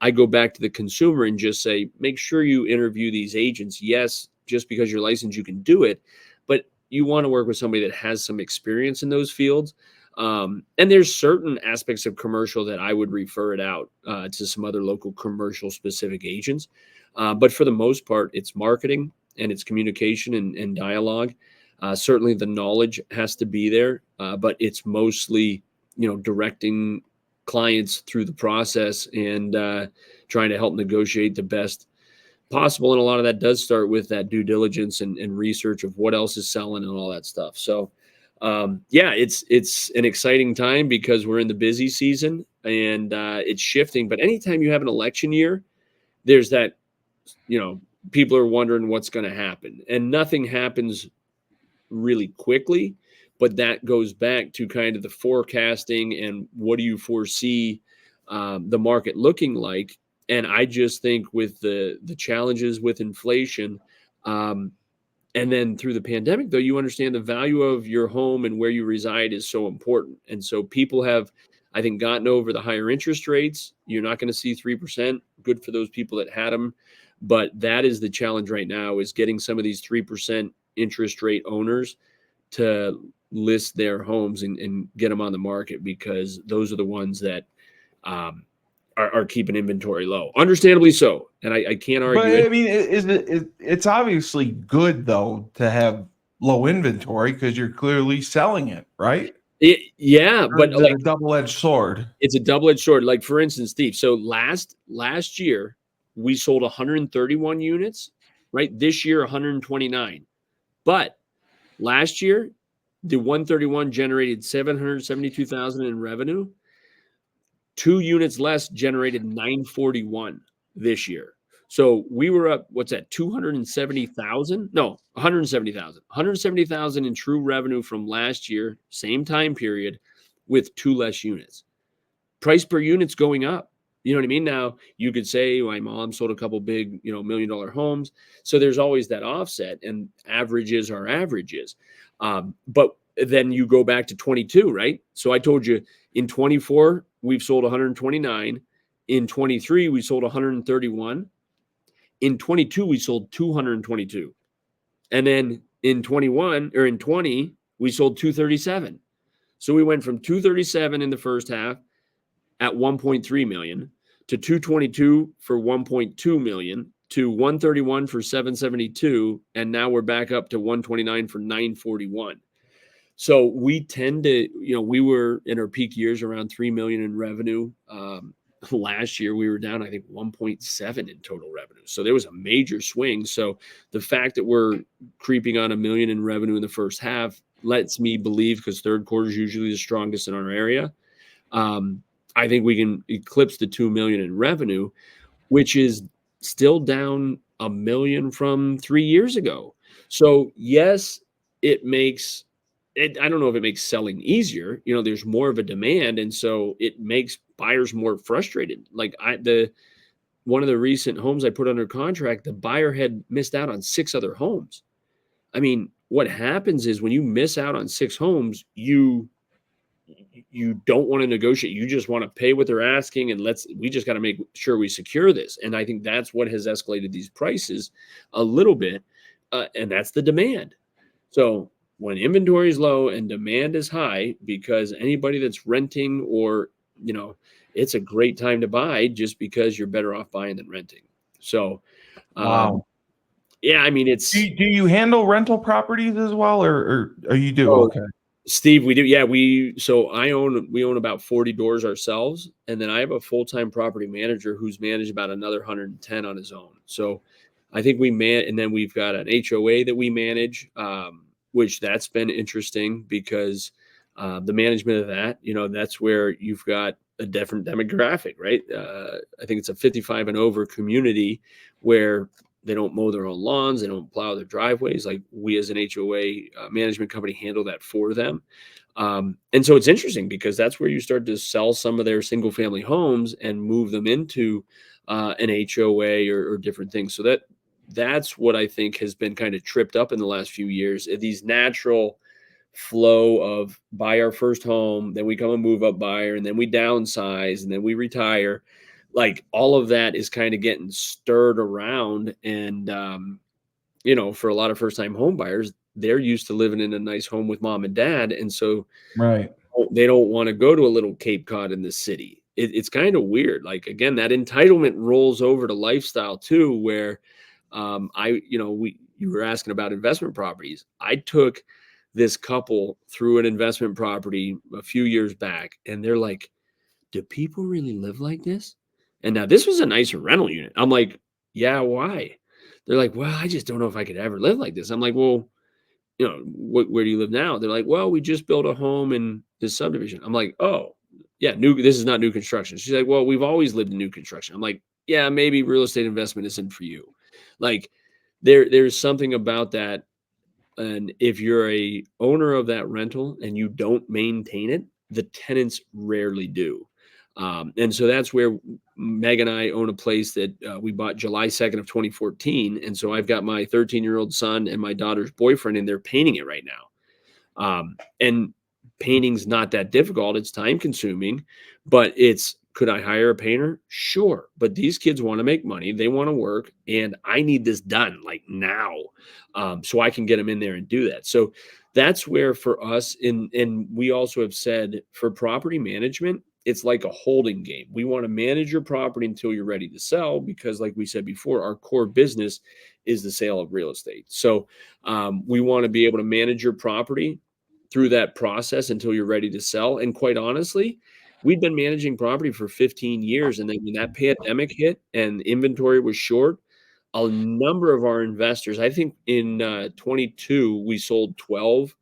I go back to the consumer and just say, make sure you interview these agents. Yes, just because you're licensed, you can do it, but you want to work with somebody that has some experience in those fields. And there's certain aspects of commercial that I would refer it out to some other local commercial specific agents. But for the most part, it's marketing and it's communication and dialogue. Certainly the knowledge has to be there, but it's mostly, directing clients through the process and trying to help negotiate the best possible. And a lot of that does start with that due diligence and research of what else is selling and all that stuff. So yeah, it's an exciting time because we're in the busy season and it's shifting. But anytime you have an election year, there's that, people are wondering what's going to happen, and nothing happens really quickly, but that goes back to kind of the forecasting and what do you foresee the market looking like. And I just think with the challenges with inflation, and then through the pandemic, though, you understand the value of your home and where you reside is so important. And so people have, I think, gotten over the higher interest rates. You're not going to see 3%. Good for those people that had them. But that is the challenge right now, is getting some of these 3% interest rate owners to list their homes and get them on the market, because those are the ones that are keeping inventory low, understandably so. And I can't argue But it. I mean, it's obviously good though to have low inventory because you're clearly selling it, right? Yeah, Or but is it like a double-edged sword? it's a double-edged sword. Like for instance, Steve. So last year we sold 131 units, right? This year 129. But last year the 131 generated 772,000 in revenue. 2 units less generated 941 this year. So we were up, what's that, 270,000? No, 170,000. 170,000 in true revenue from last year, same time period, with 2 less units. Price per unit's going up. You know what I mean? Now, you could say my mom sold a couple big, $1 million homes. So there's always that offset, and averages are averages. But then you go back to 22, right? So I told you in 24, we've sold 129. In 23, we sold 131. In 22, we sold 222. And then in 21 or in 20, we sold 237. So we went from 237 in the first half at 1.3 million to 222 for 1.2 million to 131 for 772, and now we're back up to 129 for 941. So we tend to, we were in our peak years around 3 million in revenue. Last year we were down, I think, 1.7 in total revenue. So there was a major swing. So the fact that we're creeping on 1 million in revenue in the first half lets me believe, because third quarter is usually the strongest in our area, I think we can eclipse the 2 million in revenue, which is still down 1 million from 3 years ago. So yes, it makes it, I don't know if it makes selling easier. There's more of a demand, and so it makes buyers more frustrated. Like one of the recent homes I put under contract, the buyer had missed out on 6 other homes. I mean, what happens is when you miss out on 6 homes, you don't want to negotiate. You just want to pay what they're asking, and we just got to make sure we secure this. And I think that's what has escalated these prices a little bit, and that's the demand. So when inventory is low and demand is high, because anybody that's renting or, it's a great time to buy, just because you're better off buying than renting. So, Wow. Yeah, I mean, Do you handle rental properties as well, or you do? Oh, Okay. Steve, we do. Yeah, we own about 40 doors ourselves, and then I have a full-time property manager who's managed about another 110 on his own. So I think and then we've got an HOA that we manage, which that's been interesting because the management of that, that's where you've got a different demographic, right? I think it's a 55 and over community where they don't mow their own lawns, they don't plow their driveways. Like, we as an HOA management company handle that for them. And so it's interesting because that's where you start to sell some of their single family homes and move them into an HOA or different things. So that's what I think has been kind of tripped up in the last few years. These natural flow of buy our first home, then we come a move up buyer, and then we downsize, and then we retire. Like, all of that is kind of getting stirred around. And, for a lot of first time home buyers, they're used to living in a nice home with mom and dad. And so Right. they don't want to go to a little Cape Cod in the city. It's kind of weird. Like, again, that entitlement rolls over to lifestyle too, where you were asking about investment properties. I took this couple through an investment property a few years back, and they're like, do people really live like this? And now this was a nicer rental unit. I'm like, yeah, why? They're like, well, I just don't know if I could ever live like this. I'm like, well, where do you live now? They're like, well, we just built a home in this subdivision. I'm like, oh, yeah, this is not new construction. She's like, well, we've always lived in new construction. I'm like, yeah, maybe real estate investment isn't for you. Like, there's something about that. And if you're a owner of that rental and you don't maintain it, the tenants rarely do. And so that's where Meg and I own a place that we bought July 2nd of 2014. And so I've got my 13-year-old son and my daughter's boyfriend, and they're painting it right now. And painting's not that difficult. It's time consuming, but could I hire a painter? Sure. But these kids want to make money. They want to work, and I need this done like now. So I can get them in there and do that. So that's where for us, and we also have said for property management, it's like a holding game. We want to manage your property until you're ready to sell, because like we said before, our core business is the sale of real estate. So we want to be able to manage your property through that process until you're ready to sell. And quite honestly, we'd been managing property for 15 years. And then when that pandemic hit and inventory was short, a number of our investors, I think in 22, we sold 12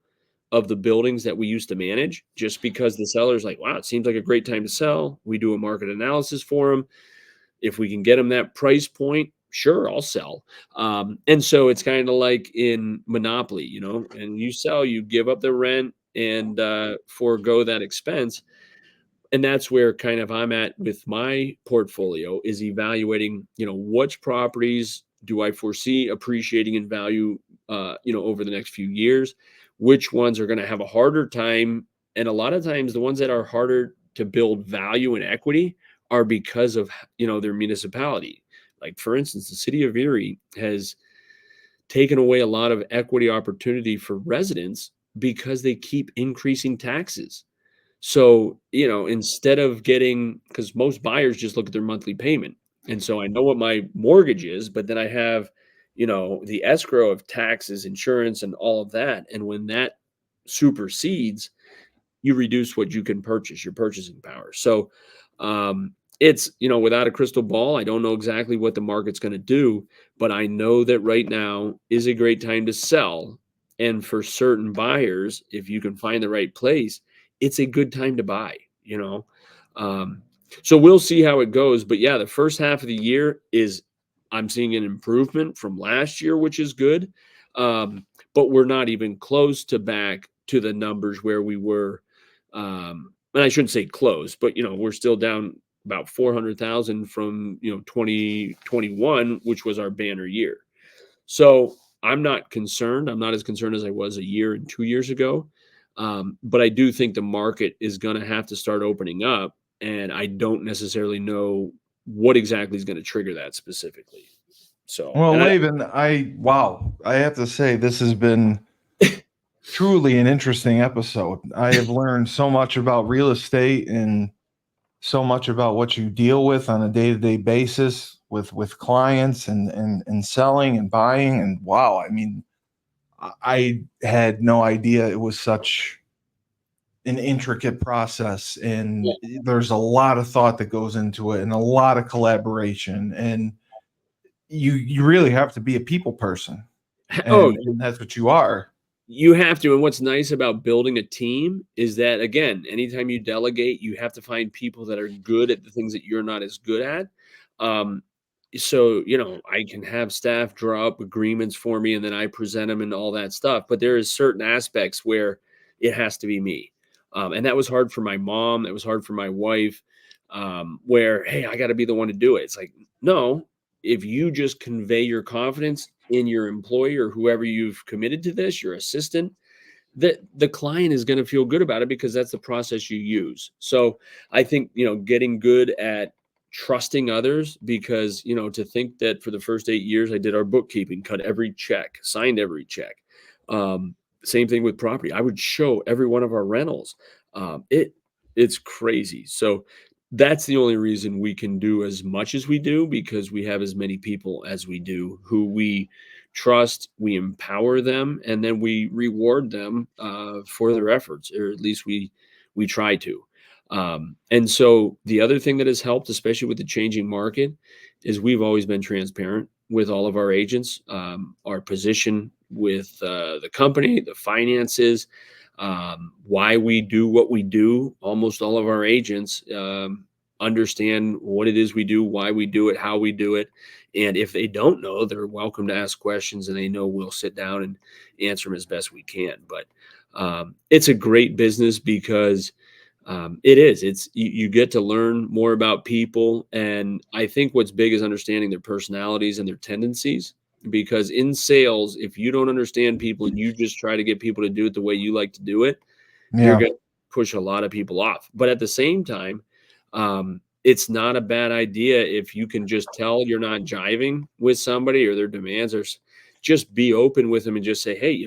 of the buildings that we used to manage, just because the seller's like, wow, it seems like a great time to sell. We do a market analysis for them. If we can get them that price point, sure, I'll sell. And so it's kind of like in Monopoly, and you sell, you give up the rent and forego that expense. And that's where kind of I'm at with my portfolio, is evaluating, which properties do I foresee appreciating in value, over the next few years, which ones are going to have a harder time. And a lot of times the ones that are harder to build value and equity are because of, their municipality. Like, for instance, the city of Erie has taken away a lot of equity opportunity for residents because they keep increasing taxes. So, instead of getting, because most buyers just look at their monthly payment. And so I know what my mortgage is, but then I have, the escrow of taxes, insurance, and all of that. And when that supersedes, you reduce what you can purchase, your purchasing power. So, it's, without a crystal ball, I don't know exactly what the market's going to do, but I know that right now is a great time to sell. And for certain buyers, if you can find the right place, it's a good time to buy, you know. Um, so we'll see how it goes. But yeah, the first half of the year is, I'm seeing an improvement from last year, which is good. But we're not even close to back to the numbers where we were, and I shouldn't say close, but we're still down about 400,000 from 2021, which was our banner year. So I'm not concerned. I'm not as concerned as I was a year and 2 years ago. But I do think the market is going to have to start opening up, and I don't necessarily know what exactly is going to trigger that specifically. So, Well, and I, Laban, I have to say this has been truly an interesting episode. I have learned so much about real estate and so much about what you deal with on a day-to-day basis with clients and selling and buying. And wow, I mean, I had no idea it was such an intricate process, and there's a lot of thought that goes into it and a lot of collaboration, and you really have to be a people person, oh, and that's what you are. you have to. And what's nice about building a team is that, again, anytime you delegate, you have to find people that are good at the things that you're not as good at. Um, so, I can have staff draw up agreements for me and then I present them and all that stuff. But there is certain aspects where it has to be me. And that was hard for my mom. That was hard for my wife, where, hey, I got to be the one to do it. It's like, no, if you just convey your confidence in your employee or whoever you've committed to this, your assistant, that the client is going to feel good about it because that's the process you use. So I think, getting good at trusting others, because, to think that for the first 8 years, I did our bookkeeping, cut every check, signed every check. Um, Same thing with property. I would show every one of our rentals. It's crazy. So that's the only reason we can do as much as we do, because we have as many people as we do who we trust, we empower them, and then we reward them for their efforts, or at least we try to. And so the other thing that has helped, especially with the changing market, is we've always been transparent with all of our agents, our position with the company, the finances, why we do what we do. Almost all of our agents understand what it is we do, why we do it, how we do it. And if they don't know, they're welcome to ask questions, and they know we'll sit down and answer them as best we can. But it's a great business because it's you get to learn more about people. And I think what's big is understanding their personalities and their tendencies. Because in sales, if you don't understand people and you just try to get people to do it the way you like to do it, you're Yeah. going to push a lot of people off. But at the same time, it's not a bad idea if you can just tell you're not jiving with somebody or their demands, or just be open with them and just say, hey,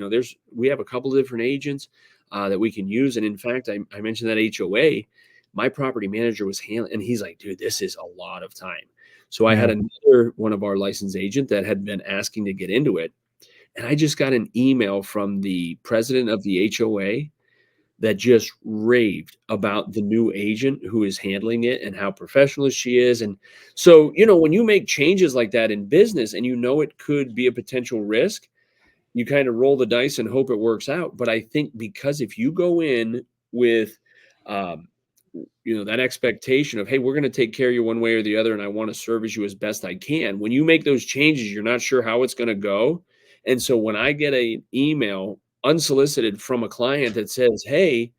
we have a couple of different agents that we can use. And in fact, I mentioned that HOA, my property manager was handling, and he's like, dude, this is a lot of time. So I had Yeah. another one of our licensed agent that had been asking to get into it. And I just got an email from the president of the HOA that just raved about the new agent who is handling it and how professional she is. And so, when you make changes like that in business and it could be a potential risk, you kind of roll the dice and hope it works out. But I think, because if you go in with, um, that expectation of, hey, we're going to take care of you one way or the other, and I want to service you as best I can. When you make those changes, you're not sure how it's going to go. And so when I get an email unsolicited from a client that says, hey,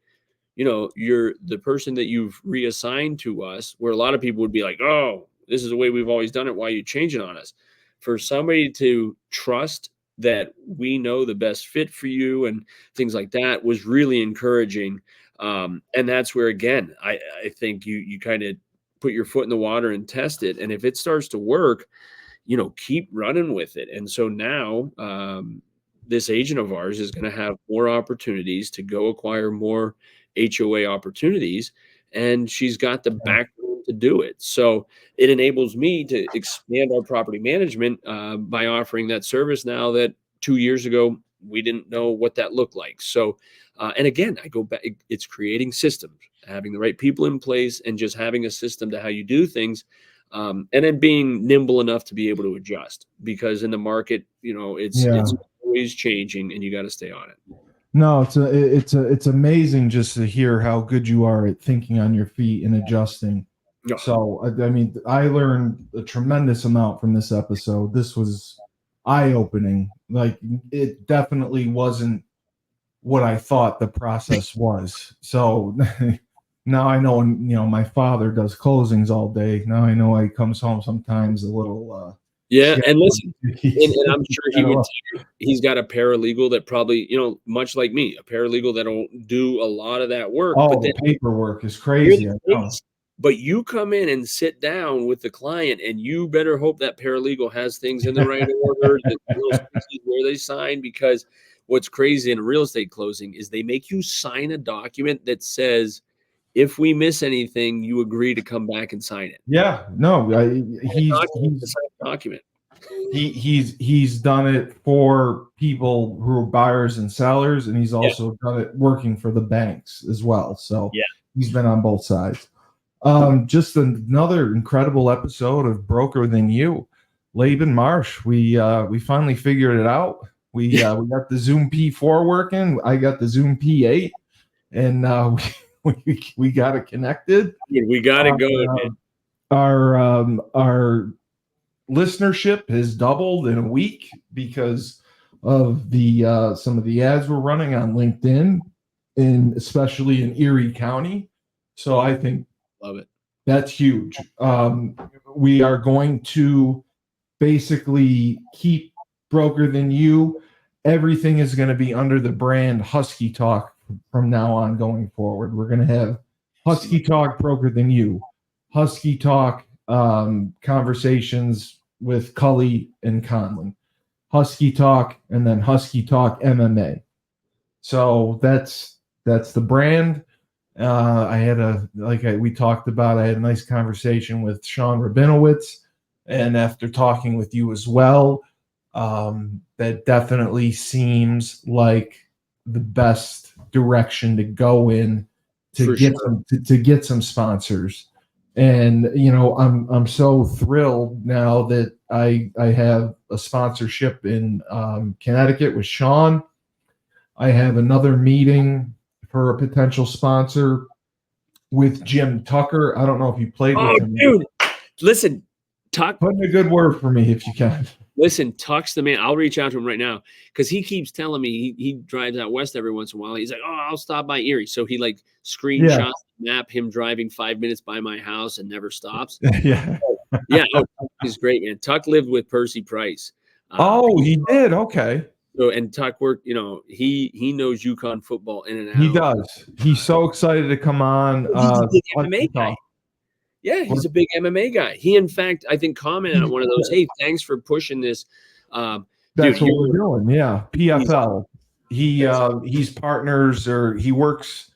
you're the person that you've reassigned to us, where a lot of people would be like, oh, this is the way we've always done it, why are you changing on us? For somebody to trust that we know the best fit for you and things like that was really encouraging. And that's where, again, I think you kind of put your foot in the water and test it. And if it starts to work, keep running with it. And so now, this agent of ours is going to have more opportunities to go acquire more HOA opportunities, and she's got the background to do it. So it enables me to expand our property management by offering that service now that 2 years ago we didn't know what that looked like. So, and again, I go back, it's creating systems, having the right people in place, and just having a system to how you do things. And then being nimble enough to be able to adjust, because in the market, it's always changing, and you got to stay on it. No, it's amazing just to hear how good you are at thinking on your feet and adjusting. Yeah. So, I mean, I learned a tremendous amount from this episode. This was eye-opening. Like, it definitely wasn't what I thought the process was. So now I know, my father does closings all day. Now I know he comes home sometimes a little and listen, and I'm sure he would tell you, he's got a paralegal that probably, much like me, a paralegal that'll do a lot of that work. Oh, the paperwork is crazy. But you come in and sit down with the client, and you better hope that paralegal has things in the right order, where they sign, because what's crazy in a real estate closing is they make you sign a document that says, if we miss anything, you agree to come back and sign it. Yeah, no, he's document. He's done it for people who are buyers and sellers, and he's also done it working for the banks as well. So he's been on both sides. Just another incredible episode of Broker Than You. Laban Marsh, we finally figured it out. We got the Zoom P4 working. I got the Zoom P8, and we got it connected. We got it going. Our listenership has doubled in a week because of the some of the ads we're running on LinkedIn, and especially in Erie County. So I think love it. That's huge. We are going to basically keep Broker Than You. Everything is going to be under the brand Husky Talk from now on going forward. We're going to have Husky Talk Broker Than You, Husky Talk conversations with Cully and Conley, Husky Talk, and then Husky Talk MMA. So that's the brand. I had we talked about, I had a nice conversation with Sean Rabinowitz, and after talking with you as well, that definitely seems like the best direction to go in to get some sponsors. And I'm so thrilled now that I have a sponsorship in Connecticut with Sean. I have another meeting for a potential sponsor with Jim Tucker. I don't know if you played with him. Dude, listen, Tuck. Put in a good word for me if you can. Listen, Tuck's the man. I'll reach out to him right now, because he keeps telling me he drives out west every once in a while. He's like, I'll stop by Erie. So he screenshots the map, him driving 5 minutes by my house and never stops. He's great, man. Tuck lived with Percy Price. He did? Okay. So, and Tuck worked, he knows UConn football in and out. He does. He's so excited to come on. He's a big MMA guy. Yeah, he's a big MMA guy. He, in fact, I think commented on one of those, hey, thanks for pushing this. That's what we're doing. Yeah. PFL. He's partners, or he works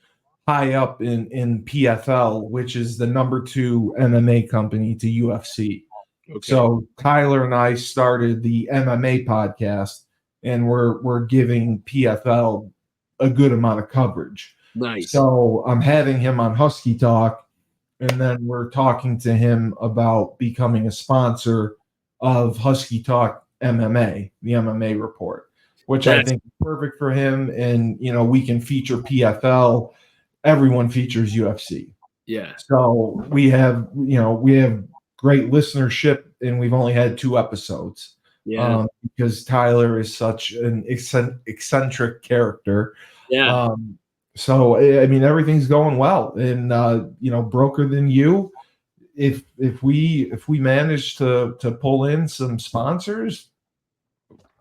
high up in PFL, which is the number 2 MMA company to UFC. Okay. So Tyler and I started the MMA podcast, and we're giving PFL a good amount of coverage. Nice. So I'm having him on Husky Talk, and then we're talking to him about becoming a sponsor of Husky Talk MMA, the MMA report, which I think is perfect for him. And, we can feature PFL. Everyone features UFC. Yeah. So we have great listenership, and we've only had 2 episodes. Yeah. Because Tyler is such an eccentric character. Yeah. So I mean, everything's going well, and Broker Than You. If we manage to pull in some sponsors,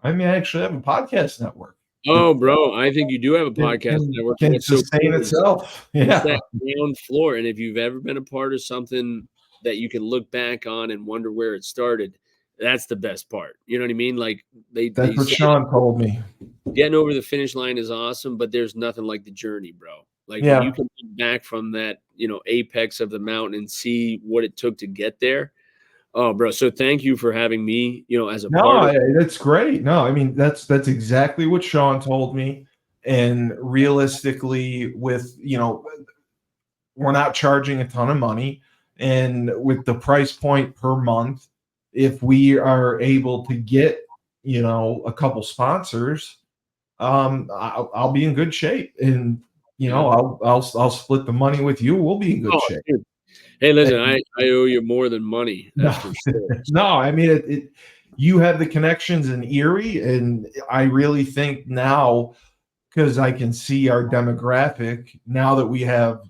I mean, I actually have a podcast network. Oh, bro, I think you do have a podcast network. Can sustain itself. Yeah. It's that ground floor, and if you've ever been a part of something that you can look back on and wonder where it started, that's the best part. You know what I mean? Like that's what Sean told me. getting over the finish line is awesome, but there's nothing like the journey, bro. Like when Yeah. you can look back from that, apex of the mountain and see what it took to get there. Oh, bro. So thank you for having me, as a part of. That's great. No, I mean that's exactly what Sean told me. And realistically, with we're not charging a ton of money, and with the price point per month, if we are able to get a couple sponsors, I'll be in good shape, and Yeah. I'll split the money with you. We'll be in good Oh, shape. dude. Hey, listen, And I owe you more than money. no, That's for sure. no, I mean you have the connections in Erie, and I really think now, because I can see our demographic now that we have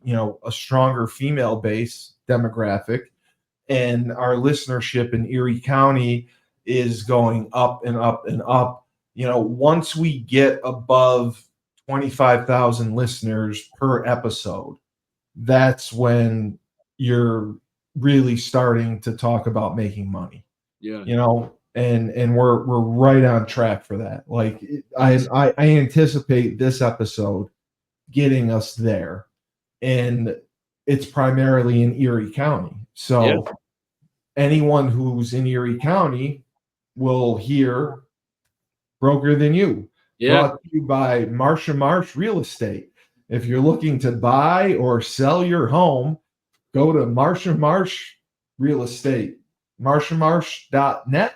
a stronger female base demographic, and our listenership in Erie County is going up and up and up. Once we get above 25,000 listeners per episode, that's when you're really starting to talk about making money. Yeah. And we're right on track for that. Like I anticipate this episode getting us there, and it's primarily in Erie County. So anyone who's in Erie County will hear Broker Than You, Yeah. brought to you by Marsh & Marsh Real Estate. If you're looking to buy or sell your home, go to Marsh & Marsh Real Estate, marshandmarsh.net.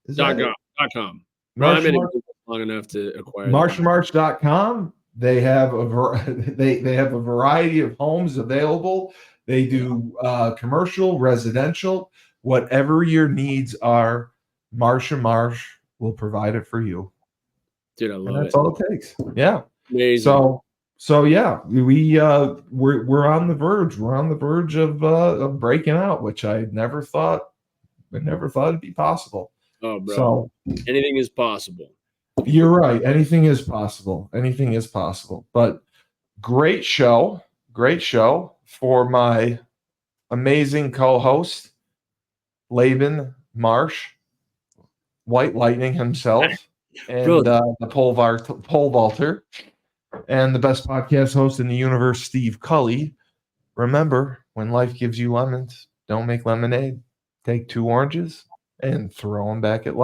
Is that it? .com. Bro, I've Marsh & been in Marsh, business long enough to acquire that. marshandmarsh.com. They have they have a variety of homes available. They do commercial, residential, whatever your needs are. Marsh & Marsh will provide it for you. Dude, I And love that's it. all it takes. Yeah. Amazing. So yeah, we're on the verge. We're on the verge of breaking out, which I never thought it'd be possible. Oh, bro. So Anything is possible. you're right. Anything is possible. Anything is possible. But great show for my amazing co-host, Laban Marsh, White Lightning himself, and the pole vaulter, and the best podcast host in the universe, Steve Cully. Remember, when life gives you lemons, don't make lemonade. Take 2 oranges and throw them back at life.